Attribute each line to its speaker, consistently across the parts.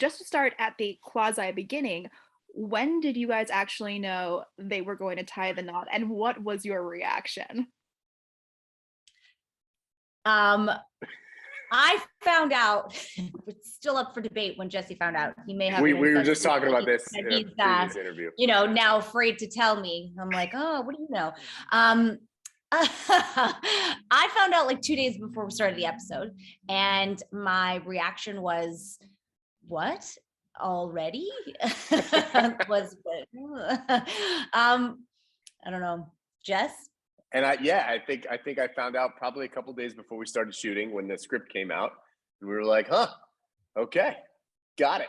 Speaker 1: just to start at the quasi beginning, when did you guys actually know they were going to tie the knot, and what was your reaction?
Speaker 2: Um, I found out, it's still up for debate when Jesse found out. He may have.
Speaker 3: We were just talking about this in a
Speaker 2: he's,
Speaker 3: previous interview.
Speaker 2: Now afraid to tell me. I'm like, oh, what do you know? I found out like 2 days before we started the episode, and my reaction was, what? Already? I don't know. Jess?
Speaker 3: And I think I found out probably a couple days before we started shooting when the script came out, and we were like, huh, okay, got it.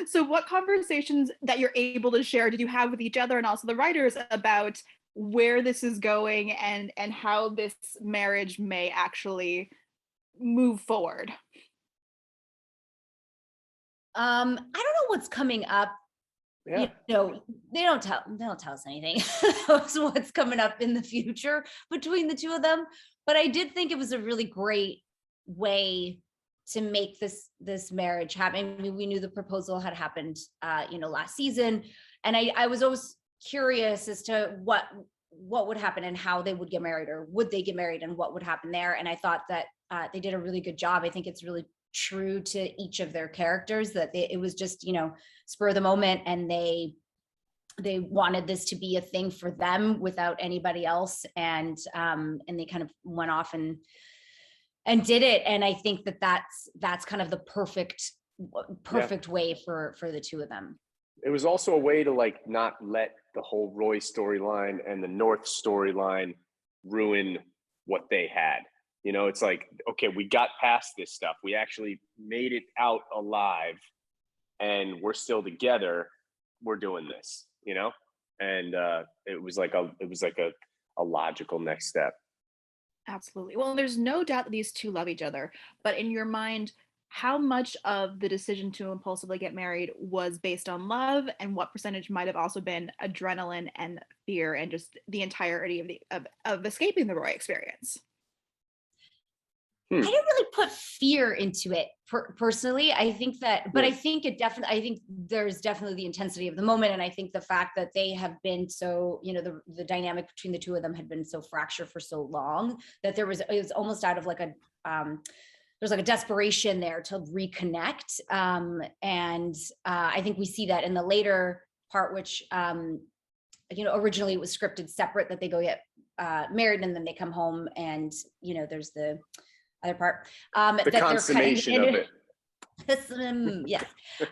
Speaker 1: So what conversations that you're able to share did you have with each other and also the writers about where this is going and how this marriage may actually move forward?
Speaker 2: I don't know what's coming up.
Speaker 3: Yeah.
Speaker 2: They don't tell us anything. What's coming up in the future between the two of them. But I did think it was a really great way to make this marriage happen. I mean, we knew the proposal had happened, last season, and I was always curious as to what would happen and how they would get married, or would they get married, and what would happen there. And I thought that they did a really good job. I think it's really true to each of their characters, that it was just, spur of the moment, and they wanted this to be a thing for them without anybody else, and they kind of went off and did it. And I think that's kind of the perfect way for the two of them.
Speaker 3: It was also a way to like not let the whole Roy storyline and the North storyline ruin what they had. It's like, okay, we got past this stuff. We actually made it out alive, and we're still together. We're doing this, and it was like a logical next step.
Speaker 1: Absolutely. Well, there's no doubt that these two love each other, but in your mind, how much of the decision to impulsively get married was based on love, and what percentage might have also been adrenaline and fear and just the entirety of escaping the Roy experience?
Speaker 2: I didn't really put fear into it personally. I think that, but I think there's definitely the intensity of the moment. And I think the fact that they have been so, the dynamic between the two of them had been so fractured for so long, that it was almost out of like there's like a desperation there to reconnect. And I think we see that in the later part, which, originally it was scripted separate, that they go get married and then they come home, and, there's the other part,
Speaker 3: the consummation of it.
Speaker 2: Yes.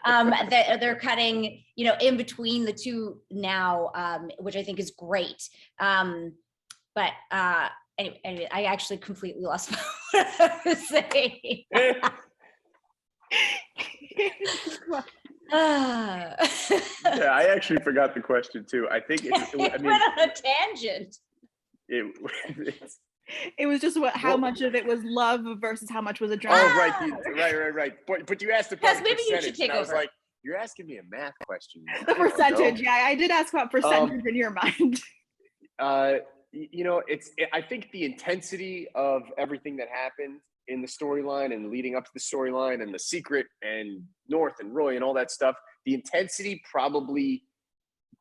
Speaker 2: That they're cutting, in between the two now, which I think is great. But anyway, I actually completely lost what I was saying.
Speaker 3: Yeah, I actually forgot the question too. I think
Speaker 2: it went on a tangent.
Speaker 3: It
Speaker 1: was just how much of it was love versus how much was adrenaline.
Speaker 3: Oh, right. But you asked about
Speaker 2: maybe you should take over.
Speaker 3: I was like, you're asking me a math question.
Speaker 1: The percentage, yeah, I did ask about percentage in your mind.
Speaker 3: I think the intensity of everything that happened in the storyline and leading up to the storyline and the secret and North and Roy and all that stuff, the intensity probably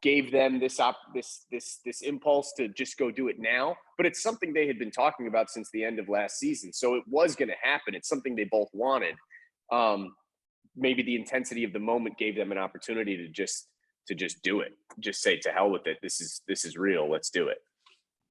Speaker 3: gave them this impulse to just go do it now. But it's something they had been talking about since the end of last season, so it was going to happen. It's something they both wanted. Maybe the intensity of the moment gave them an opportunity to just do it. Just say, to hell with it. This is real. Let's do it.